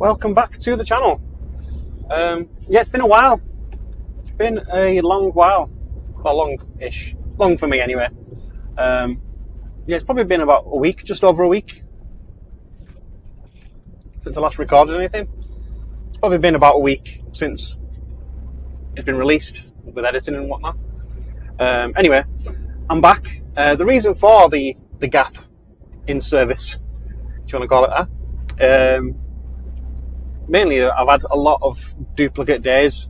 welcome back to the channel. Yeah, it's been a while. It's been a long while. Well, long-ish. Long for me anyway. Yeah, it's probably been about a week, just over a week, since I last recorded anything. It's probably been about a week since it's been released with editing and whatnot. Anyway, I'm back. The reason for the gap in service, if you want to call it that, mainly I've had a lot of duplicate days,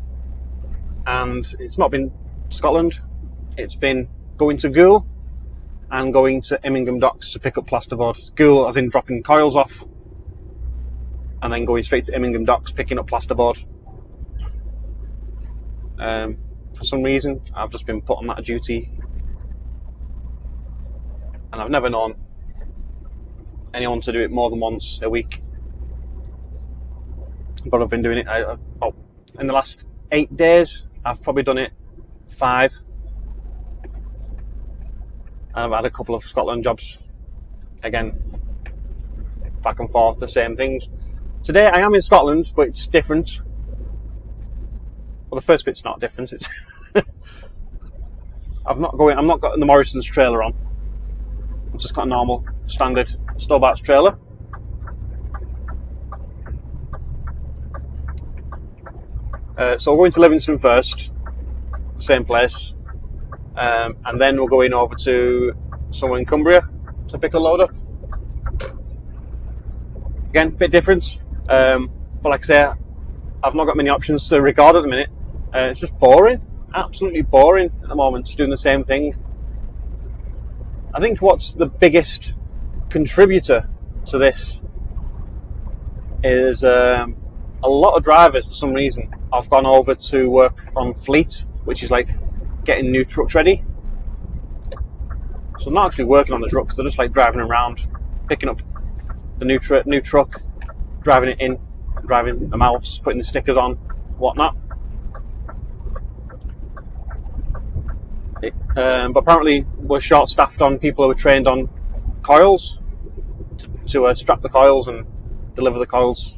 and it's not been Scotland, it's been going to Goole and going to Immingham Docks to pick up plasterboard. Goole as in dropping coils off, and then going straight to Immingham Docks picking up plasterboard. For some reason I've just been put on that duty, and I've never known anyone to do it more than once a week. But I've been doing it in the last 8 days. I've probably done it 5, and I've had a couple of Scotland jobs. Again, back and forth, the same things. Today I am in Scotland, but it's different. Well, the first bit's not different. It's I'm not got the Morrison's trailer on. I've just got a normal standard Stobart's trailer. So we're going to Livingston first, same place, and then we're going over to somewhere in Cumbria to pick a load up. Again, a bit different, but like I say, I've not got many options to record at the minute. It's just boring, absolutely boring at the moment, doing the same thing. I think what's the biggest contributor to this is a lot of drivers, for some reason, have gone over to work on fleet, which is like getting new trucks ready. So not actually working on the trucks, they're just like driving around, picking up the new truck, driving it in, driving them out, putting the stickers on, whatnot. But apparently we're short-staffed on people who are trained on coils, to strap the coils and deliver the coils.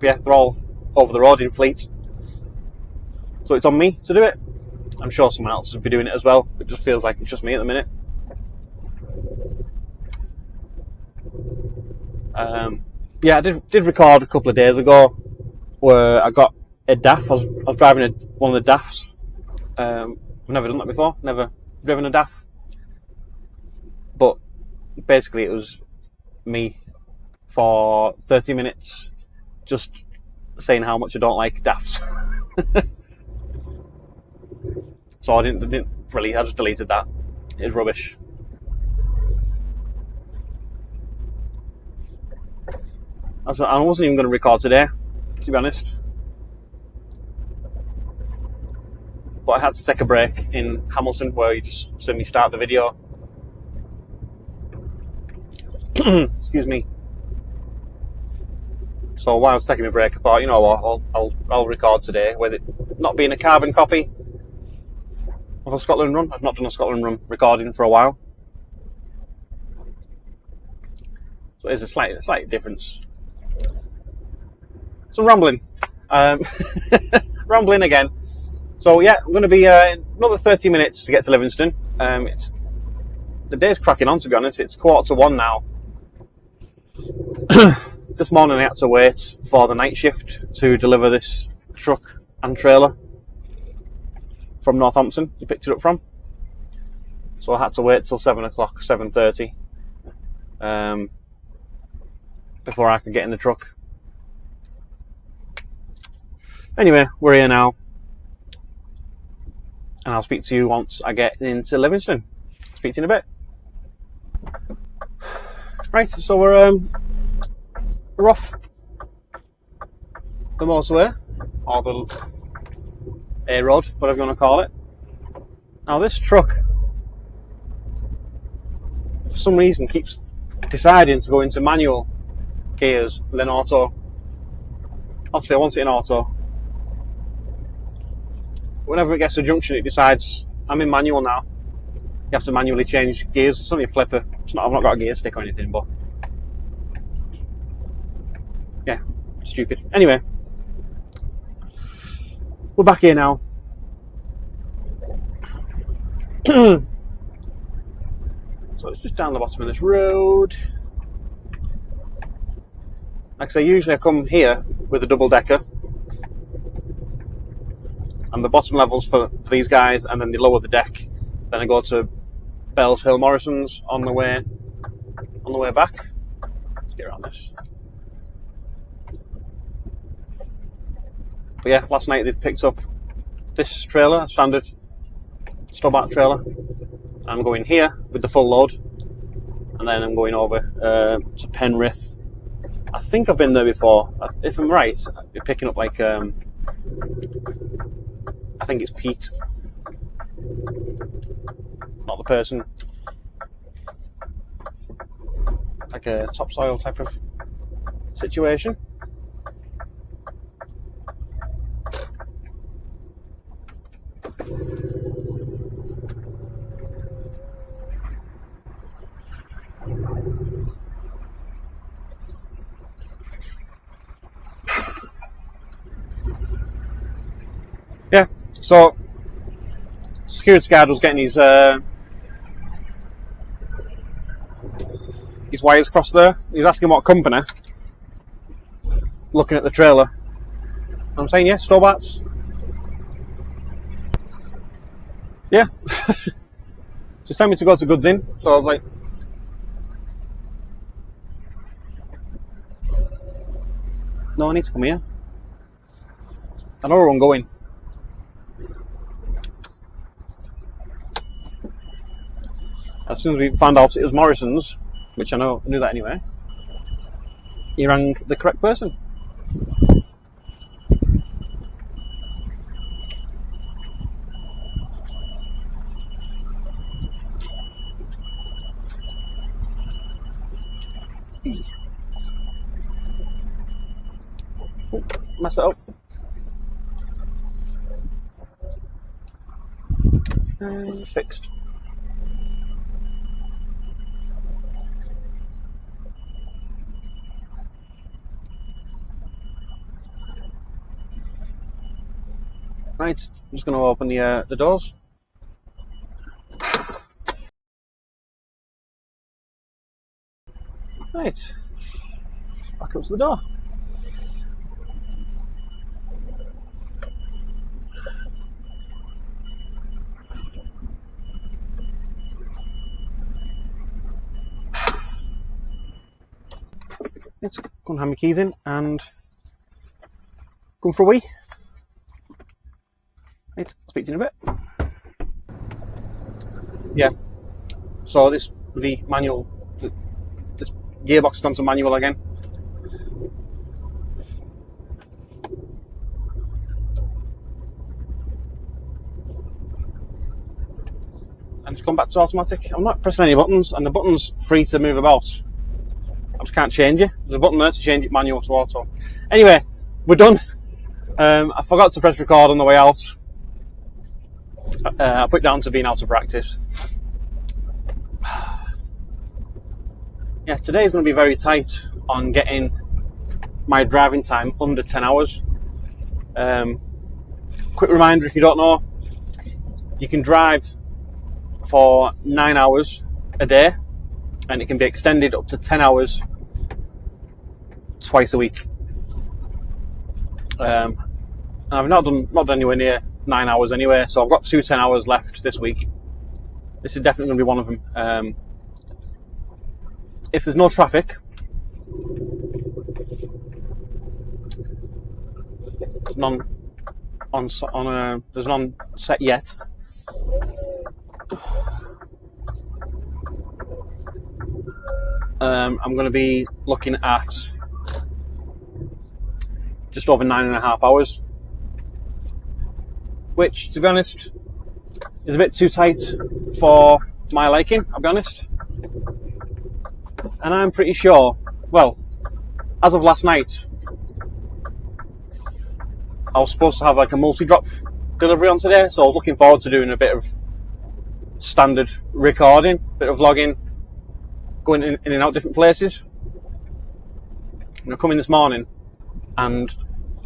Yeah, they're all over the road in fleet, so it's on me to do it. I'm sure someone else will be doing it as well. It just feels like it's just me at the minute. Yeah, I did record a couple of days ago where I got a DAF. I was driving one of the DAFs. I've never done that before, never driven a DAF, but basically it was me for 30 minutes just saying how much I don't like DAFs. So I didn't really, I just deleted that. It's rubbish. I wasn't even going to record today, to be honest, but I had to take a break in Hamilton where you just see me start the video. Excuse me. So while I was taking a break, I thought, you know what, I'll record today with it not being a carbon copy of a Scotland run. I've not done a Scotland run recording for a while, so there's a slight difference. So rambling, rambling again. So yeah, I'm going to be another 30 minutes to get to Livingston. The day's cracking on, to be honest. It's 1:15 now. This morning I had to wait for the night shift to deliver this truck and trailer from Northampton. You picked it up from. So I had to wait till 7 o'clock, 7:30, before I could get in the truck. Anyway, we're here now, and I'll speak to you once I get into Livingston. Speak to you in a bit. Right, so we're off the motorway, or the A road, whatever you want to call it. Now this truck, for some reason, keeps deciding to go into manual gears than auto. Obviously I want it in auto. Whenever it gets to a junction, it decides I'm in manual now. You have to manually change gears. It's only a flipper. I've not got a gear stick or anything, but stupid. Anyway, we're back here now. So it's just down the bottom of this road. Like I say, usually I come here with a double decker, and the bottom levels for these guys, and then they lower the deck. Then I go to Bells Hill Morrison's on the way back. Let's get around this. But yeah, last night they've picked up this trailer, a standard Stobart trailer. I'm going here with the full load, and then I'm going over to Penrith. I think I've been there before. If I'm right, you're picking up like I think it's Pete, not the person, like a topsoil type of situation. Yeah, so security guard was getting his wires across there. He was asking what company, looking at the trailer. I'm saying, yeah, Stobart's. Yeah. Just telling me to go to Goods Inn. So I was like, no, I need to come here. I know where I'm going. As soon as we found out it was Morrison's, which I knew that anyway, he rang the correct person. Oh, messed it up. Fixed. Right, I'm just going to open the doors. Right, back up to the door. Let's go and hand my keys in and go for a wee. Right, speak to you in a bit. Yeah, so the manual, this gearbox has gone to manual again. And it's gone back to automatic. I'm not pressing any buttons, and the button's free to move about. I just can't change it. There's a button there to change it manual to auto. Anyway, we're done. I forgot to press record on the way out. I put it down to being out of practice. Yeah, today is going to be very tight on getting my driving time under 10 hours. Quick reminder, if you don't know, you can drive for 9 hours a day, and it can be extended up to 10 hours twice a week. And I've not done anywhere near 9 hours anyway, so I've got 2 10 hours left this week. This is definitely going to be one of them. If there's no traffic, there's none set yet. I'm going to be looking at just over 9.5 hours, which, to be honest, is a bit too tight for my liking, I'll be honest. And I'm pretty sure, well, as of last night, I was supposed to have like a multi-drop delivery on today, so I was looking forward to doing a bit of standard recording, bit of vlogging, going in and out different places. And I come in this morning, and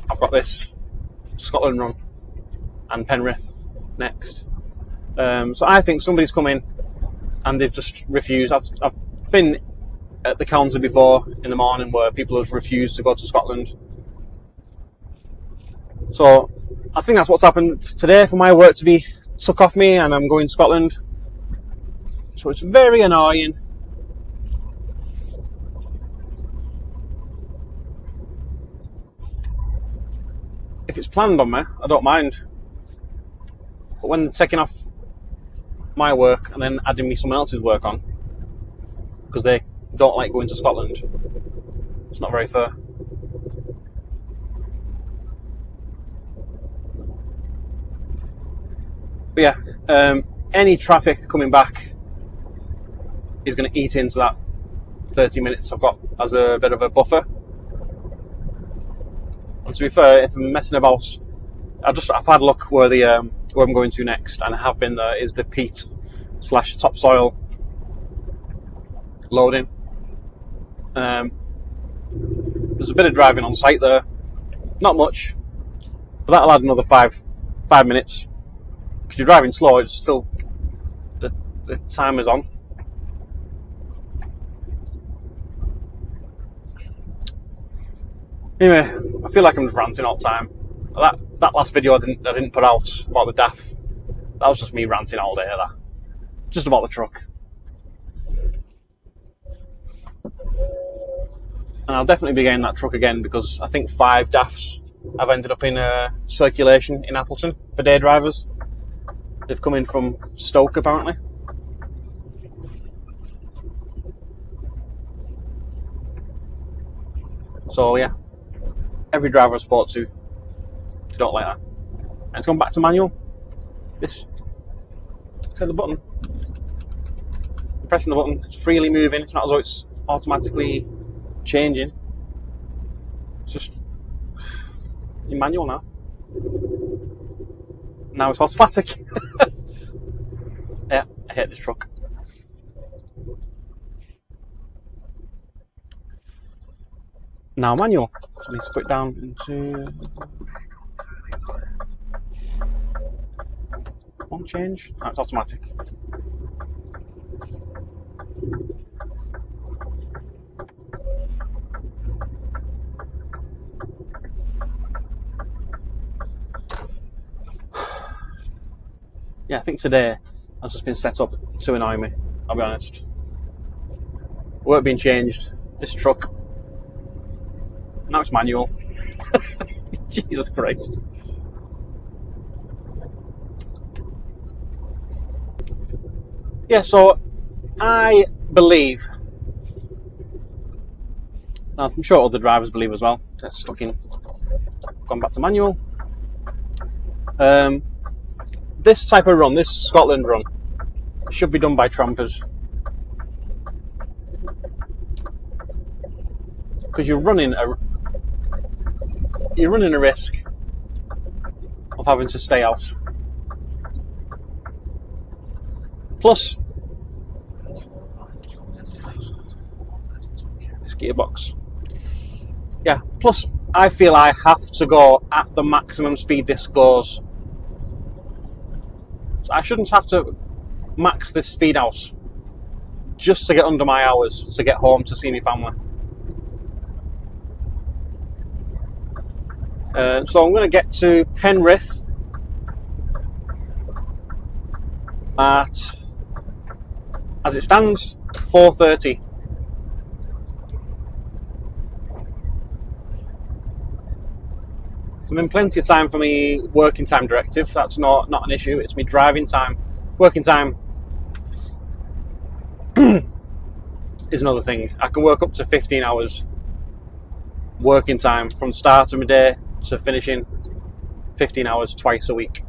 I've got this Scotland run and Penrith next. So I think somebody's come in and they've just refused. I've been at the counter before in the morning where people have refused to go to Scotland. So I think that's what's happened today for my work to be took off me, and I'm going to Scotland. So it's very annoying. If it's planned on me, I don't mind. But when taking off my work and then adding me someone else's work on, because they don't like going to Scotland, it's not very fair. But yeah, any traffic coming back is going to eat into that 30 minutes I've got as a bit of a buffer. And to be fair, if I'm messing about, I've had a look where I'm going to next, and I have been there, is the peat / topsoil loading. There's a bit of driving on site there, not much, but that'll add another five minutes. Because you're driving slow, it's still the timer's on. Anyway, I feel like I'm just ranting all the time. That last video I didn't put out about the DAF, that was just me ranting all day. Just about the truck. And I'll definitely be getting that truck again, because I think 5 DAFs have ended up in circulation in Appleton for day drivers. They've come in from Stoke apparently. So yeah, every driver I spoke to, they don't like that. And it's gone back to manual. This, say the button, I'm pressing the button, it's freely moving. It's not as though it's automatically changing. It's just in manual now. Now it's automatic. Yeah, I hate this truck. Now manual. So I need to put it down into one change. No, it's automatic. Yeah, I think today has just been set up to annoy me, I'll be honest. Work being changed, this truck, now it's manual. Jesus Christ. Yeah, so I believe, now I'm sure other drivers believe as well, they're stuck in, gone back to manual. This type of run, this Scotland run, should be done by trampers. Because you're running a risk of having to stay out. Plus, this gearbox. Yeah, plus I feel I have to go at the maximum speed this goes. So I shouldn't have to max this speed out just to get under my hours to get home to see my family. So I'm going to get to Penrith at, as it stands, 4:30. So I'm in plenty of time for me working time directive. That's not an issue. It's me driving time. Working time is another thing. I can work up to 15 hours working time from start of my day to finishing, 15 hours twice a week.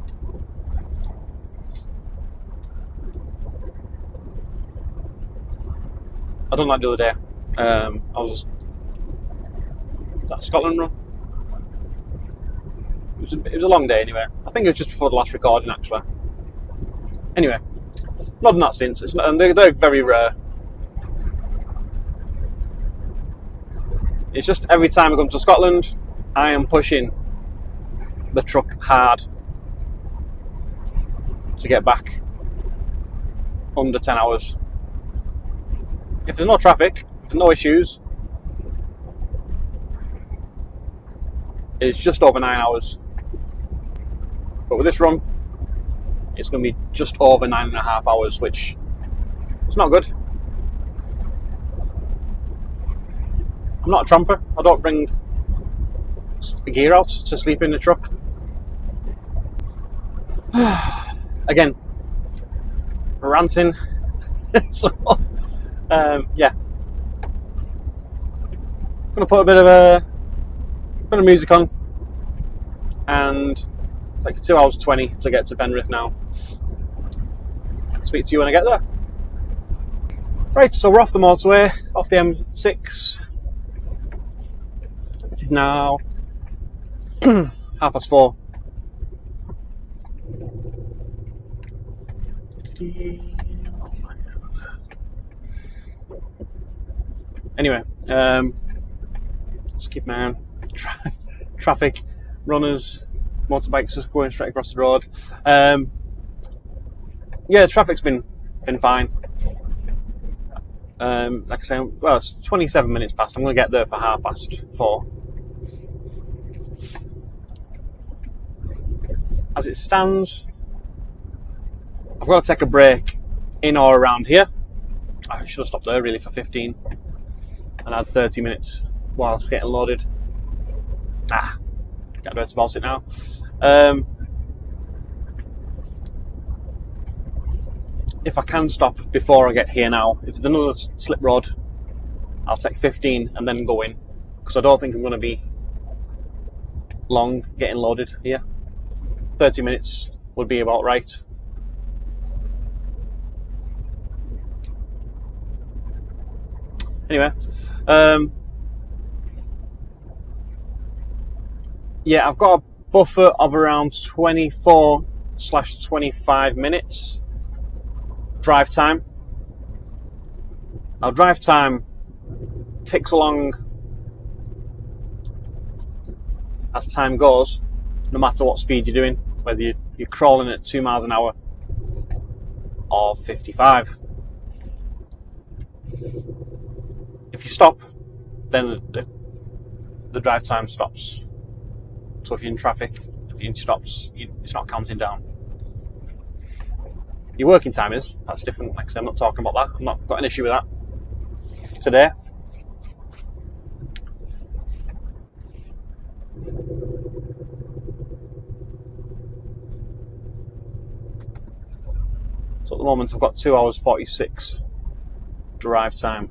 I done that the other day. Was that Scotland run? It was a long day anyway. I think it was just before the last recording actually. Anyway, not done that since. And they're very rare. It's just every time I come to Scotland, I am pushing the truck hard to get back under 10 hours. If there's no traffic, if there's no issues, it's just over 9 hours. But with this run, it's going to be just over 9.5 hours, which is not good. I'm not a tramper. I don't bring gear out to sleep in the truck. Again, ranting. So, yeah. I'm gonna put a bit of music on, and it's like 2 hours 20 to get to Penrith now. Speak to you when I get there. Right, so we're off the motorway, off the M6. It is now 4:30. Anyway, just keep an eye on traffic, runners, motorbikes just going straight across the road. Yeah, traffic's been fine. Like I say, well, it's 27 minutes past. I'm going to get there for 4:30. As it stands, I've got to take a break in or around here. I should have stopped there really for 15 and had 30 minutes whilst getting loaded. Get about about it now. If I can stop before I get here now, if there's another slip road, I'll take 15 and then go in, because I don't think I'm going to be long getting loaded here. 30 minutes would be about right. Anyway, yeah, I've got a buffer of around 24/25 minutes drive time. Now, drive time ticks along as time goes, no matter what speed you're doing, whether you're crawling at 2 miles an hour or 55. If you stop, then the drive time stops. So if you're in traffic, if you're in stops, it's not counting down. Your working time is, that's different. Like I said, I'm not talking about that. I've not got an issue with that today. So at the moment I've got 2 hours 46 drive time.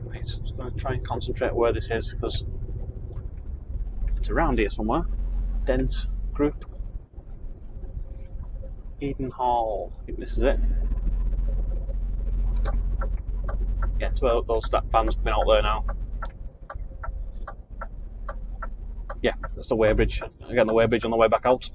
Right, so I'm just going to try and concentrate where this is, because it's around here somewhere. Dent Group, Eden Hall, I think this is it. Yeah, it's where those vans coming out there now. Yeah, that's the weighbridge. Again, the weighbridge on the way back out.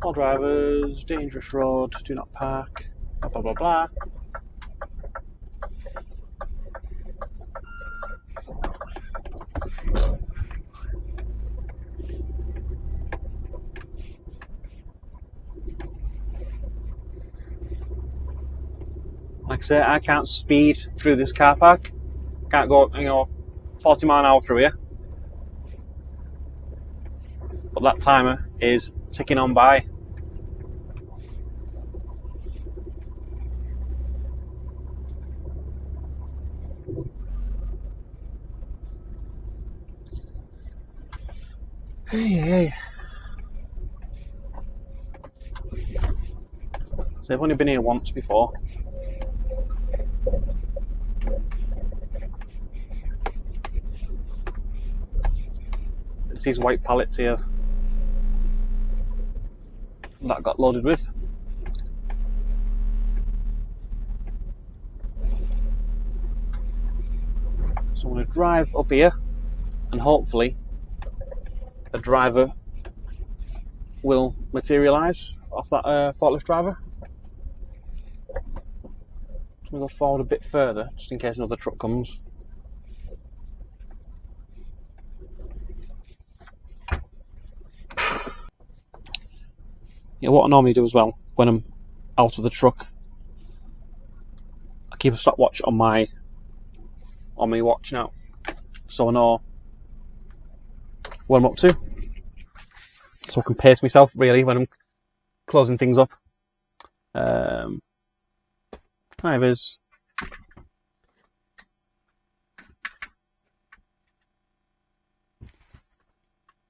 All drivers, dangerous road, do not park, blah blah blah blah. Like I say, I can't speed through this car park. Can't go, 40 mile an hour through here. But that timer is ticking on by. Hey. So I've only been here once before. It's these white pallets here that I got loaded with. So I'm going to drive up here, and hopefully a driver will materialise off that forklift driver. I'm going to go forward a bit further, just in case another truck comes. Yeah, what I normally do as well, when I'm out of the truck, I keep a stopwatch on my watch now, so I know what I'm up to. So I can pace myself, really, when I'm closing things up. Hi, Viz.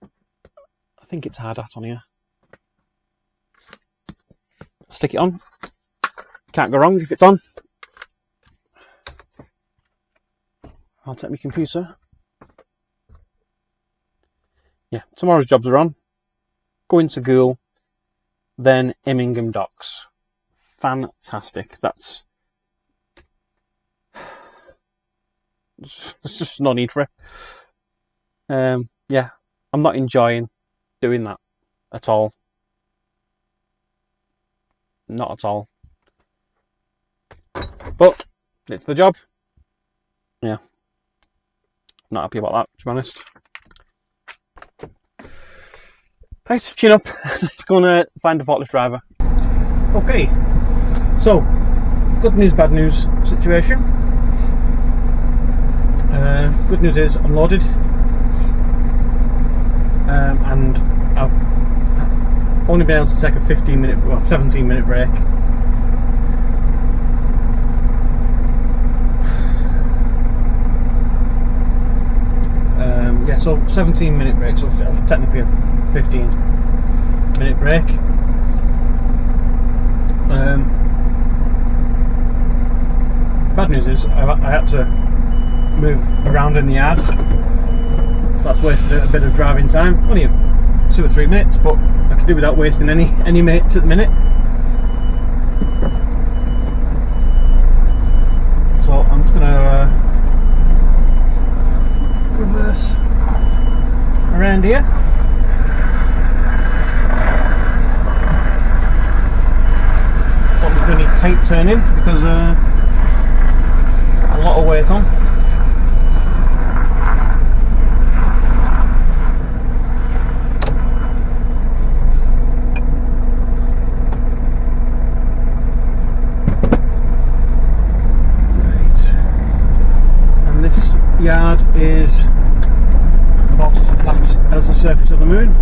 I think it's hard hat on here. Stick it on. Can't go wrong if it's on. I'll take my computer. Yeah, tomorrow's jobs are on. Going to Goole, then Immingham Docks. Fantastic. There's just no need for it. Yeah, I'm not enjoying doing that at all. Not at all. But it's the job. Yeah. Not happy about that, to be honest. Right, chin up. Let's go and find a forklift driver. Okay, so good news, bad news situation. Good news is I'm loaded, and I've only been able to take a 17-minute break. Yeah, so 17-minute break, so technically a 15-minute break. Bad news is I had to move around in the yard. That's wasted a bit of driving time. Only 2 or 3 minutes, but I could do without wasting any minutes at the minute. So I'm just gonna reverse around here. Probably going to need tight turning because a lot of weight on. Right. And this yard is about as flat as the surface of the moon.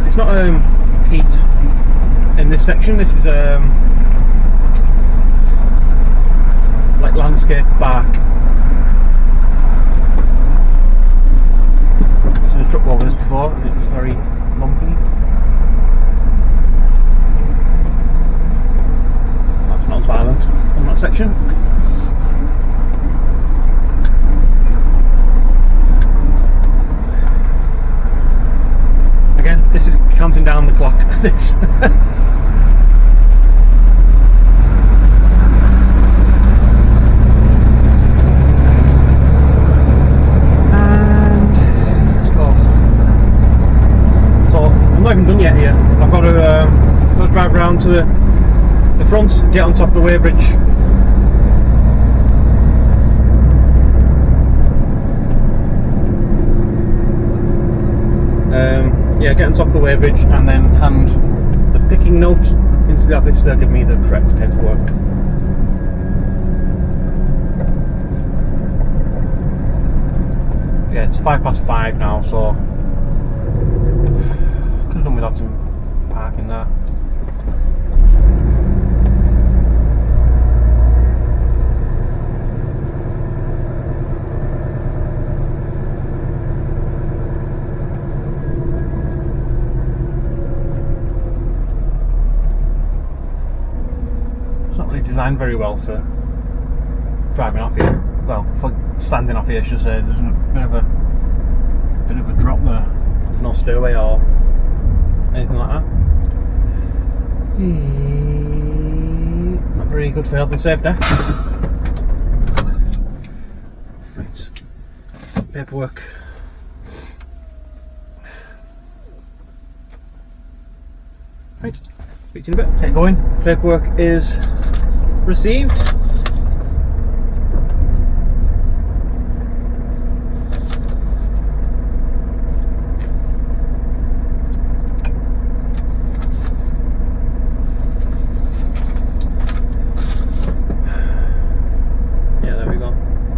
It's not heat in this section. This is like landscape bark. I've seen a truck over this before and it was very lumpy. That's not as violent on that section. Again, this is counting down the clock. This. And let's go. So I'm not even done yet here. I've got to drive around to the front, get on top of the weighbridge. Yeah, get on top of the weighbridge and then hand the picking note into the office. They'll give me the correct paperwork. Yeah, it's 5:05 now, so could have done without some parking there. Designed very well for driving off here. Well, for standing off here, I should say. There's a bit of a drop there. There's no stairway or anything like that. Not very good for health and safety. Right. Paperwork. Right, speak to you in a bit. Get going. Paperwork is received. Yeah, there we go.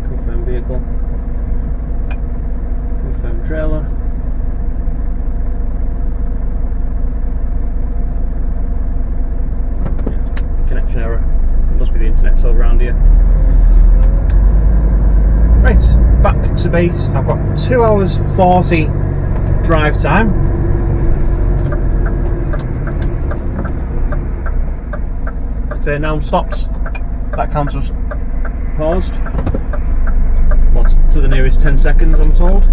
Confirm vehicle. Confirm trailer. Connection error. It must be the internet still around here. Right, back to base. I've got 2 hours 40 drive time. So now I'm stopped. That counts as paused. What's to the nearest 10 seconds, I'm told.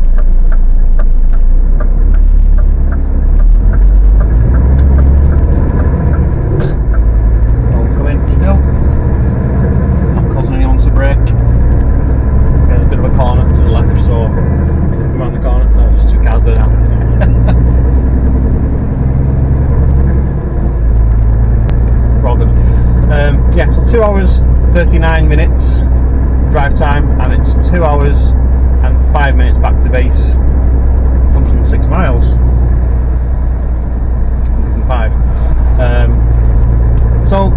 Yeah, so 2 hours 39 minutes drive time, and it's 2 hours and 5 minutes back to base. 106 miles. 105. So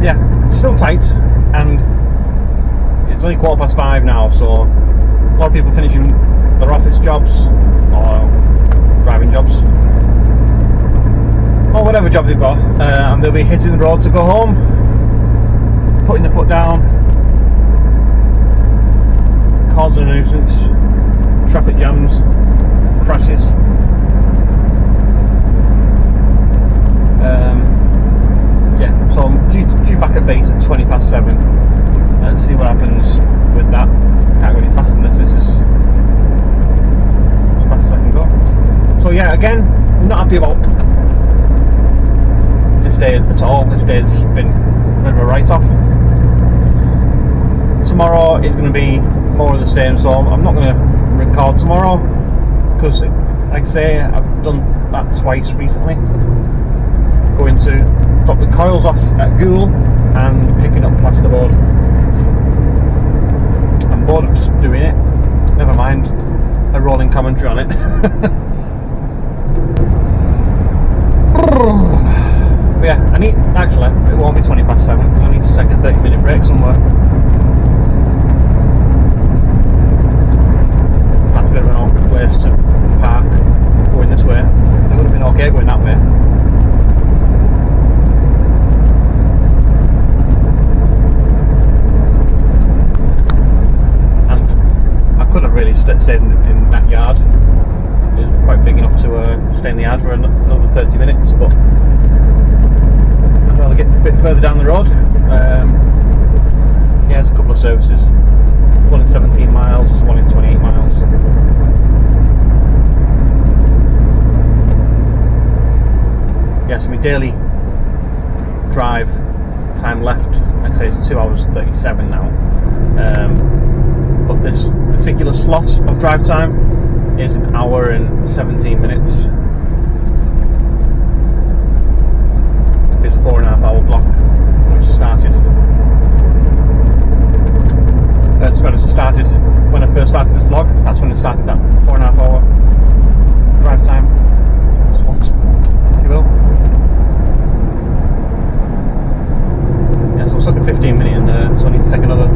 yeah, still tight, and it's only 5:15 now, so a lot of people finishing their office jobs or driving jobs, or whatever job they've got, and they'll be hitting the road to go home, putting their foot down, causing a nuisance, traffic jams, crashes. Yeah, so I'm due back at base at 7:20. Let's see what happens with that. Can't go any faster than this. This is as fast as I can go. So yeah, again, I'm not happy about this day at all. This day has been a bit of a write-off. Tomorrow is going to be more of the same, so I'm not going to record tomorrow because, like I say, I've done that twice recently. Going to drop the coils off at Goole and picking up plasterboard. I'm bored of just doing it. Never mind a rolling commentary on it. But yeah, actually, it won't be 7:20. I need to take a 30-minute break somewhere. That's a bit of an awkward place to park going this way. It would have been okay going that way. And I could have really stayed in that yard. It was quite big enough to stay in the yard for another 30 minutes, but I'd rather get a bit further down the road. Yeah, there's a couple of services. One in 17 miles, one in 28 miles. Yeah, so my daily drive time left, like I say, it's 2 hours 37 now. But this particular slot of drive time is 1 hour and 17 minutes. It's 4.5 hour block, which has started. To be honest, it started when I first started this vlog. That's when it started, that 4.5 hour drive time slot, if you will. Yeah, so I'm stuck at 15 minutes in there, so I need to take another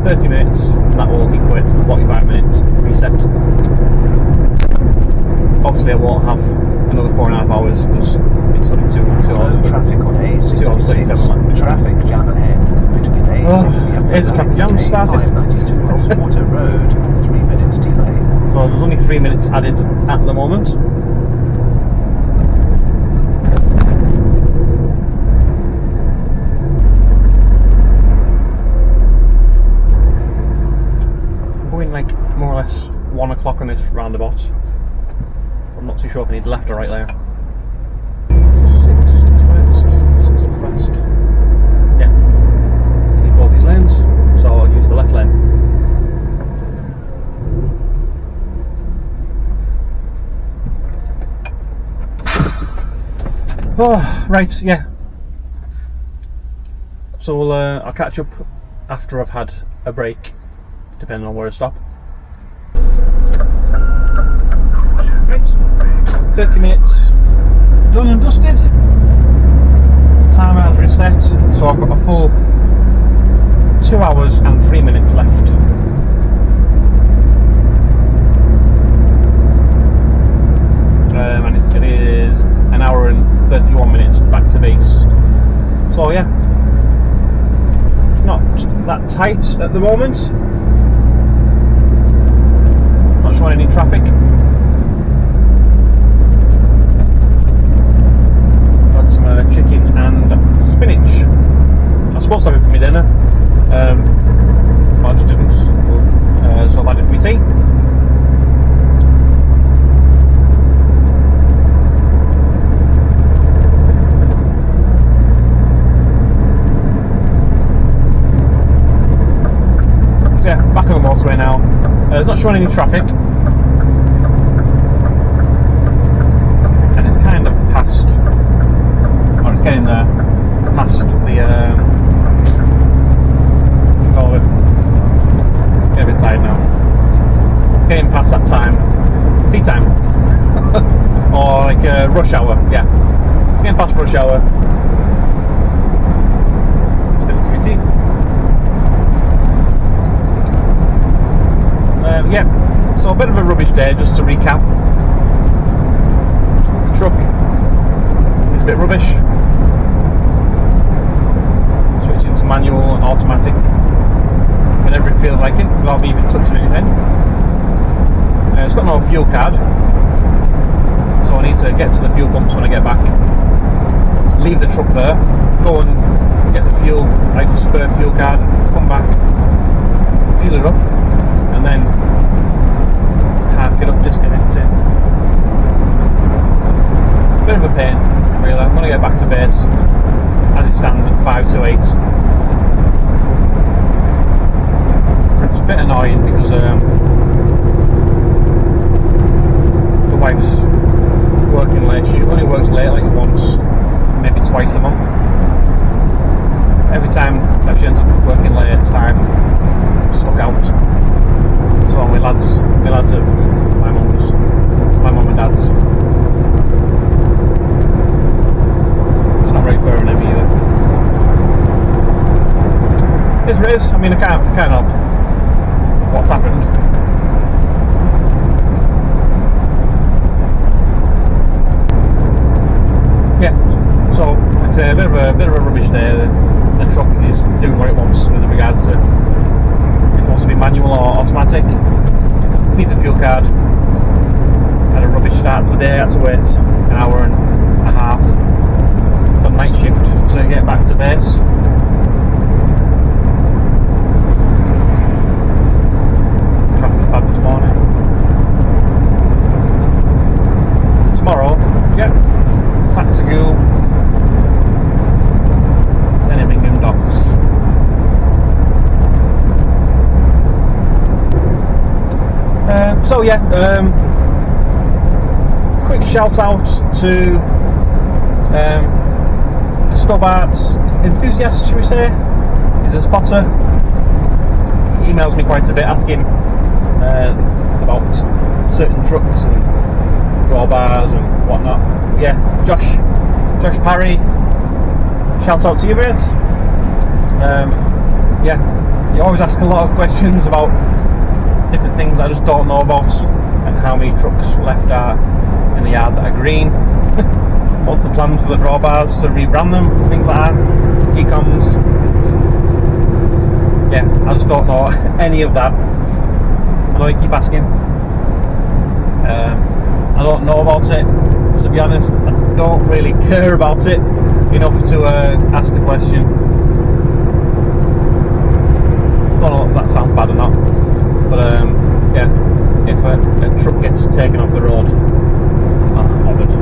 30 minutes, and that will equate to the 45 minutes reset. Obviously, I won't have another 4.5 hours because it's only 2 hours. Traffic on A66. 2 hours 37 left. Traffic jam ahead between A66 here's the traffic jam started. 592 Crosswater Road. 3 minutes delay. So there's only 3 minutes added at the moment. I'm going like more or less 1 o'clock on this roundabout. I'm not too sure if I need left or right there. 6 west. Yeah. Need both these lanes, so I'll use the left lane. Oh, right, yeah. So I'll catch up after I've had a break, depending on where I stop. Right, 30 minutes done and dusted. Time has reset, so I've got a full 2 hours and 3 minutes left. And it is an hour and 31 minutes back to base. So yeah, it's not that tight at the moment. Not showing any traffic. Got some chicken and spinach. I was supposed to have it for my dinner, but I just didn't. So I've had it for my tea. Yeah, back on the motorway now. Not showing any traffic, and it's kind of past, or it's getting there, past the what do you call it? Get a bit tired now. It's getting past that time, tea time, or like rush hour. Yeah, it's getting past rush hour. It's been to my teeth. Yeah, so a bit of a rubbish day, just to recap. The truck is a bit rubbish. Switching to manual and automatic whenever it feels like it, without me even touching anything. It's got no fuel card, so I need to get to the fuel pumps when I get back. Leave the truck there, go and get the fuel, like the spare fuel card, come back, fuel it up, and then get up, disconnect it. Bit of a pain, really. I'm going to get back to base as it stands at 5 to 8. It's a bit annoying because the wife's working late. She only works late like once, maybe twice a month. Every time that she ends up working late, I'm stuck out. So my lads at my mum and dad's. It's not very fair on them either. It's what it is. I mean, I can't help what's happened. Yeah, so it's a bit of a rubbish day. The truck is doing what it wants with regards to if it wants to be manual or automatic. Needs a fuel card. Had a rubbish start today. Had to wait an hour and a half for night shift to get back to base. Traffic bad this morning. Tomorrow, yeah, back to Goole, then Immingham Docks. So yeah, quick shout out to Stobart enthusiast, should we say? He's a spotter. He emails me quite a bit asking about certain trucks and drawbars and whatnot. Yeah, Josh Parry, shout out to you, mate. Yeah, you always ask a lot of questions about different things I just don't know about, and how many trucks left are in the yard that are green. What's the plans for the drawbars, to rebrand them, things like that, Geekoms. Yeah, I just don't know any of that. I know you keep asking. I don't know about it, to be honest. I don't really care about it enough to ask the question. Don't know if that sounds bad or not, but yeah, if a truck gets taken off the road, I'm not bothered.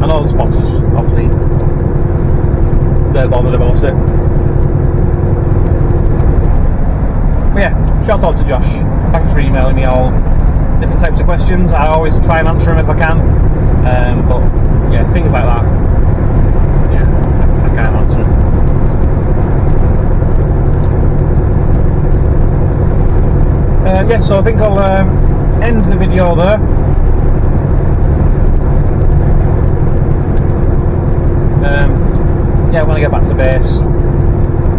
I know the spotters, obviously, they're bothered about it. But yeah, shout out to Josh. Thanks for emailing me all different types of questions. I always try and answer them if I can, but yeah, things like that. Yeah, so I think I'll end the video there. Yeah, when I get back to base,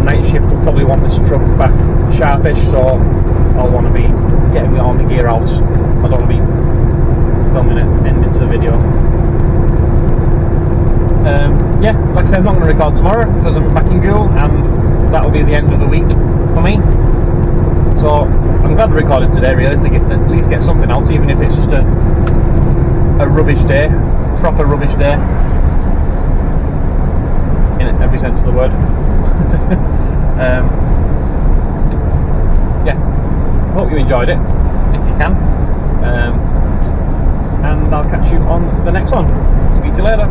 night shift will probably want this truck back sharpish, so I'll want to be getting all the gear out. I don't want to be filming it ending to the video. Yeah, like I said, I'm not going to record tomorrow because I'm back in Goole, and that'll be the end of the week for me. So I'm glad I recorded today, really, to at least get something out, even if it's just a rubbish day, proper rubbish day, in every sense of the word. Yeah, hope you enjoyed it, if you can, and I'll catch you on the next one. Speak to you later.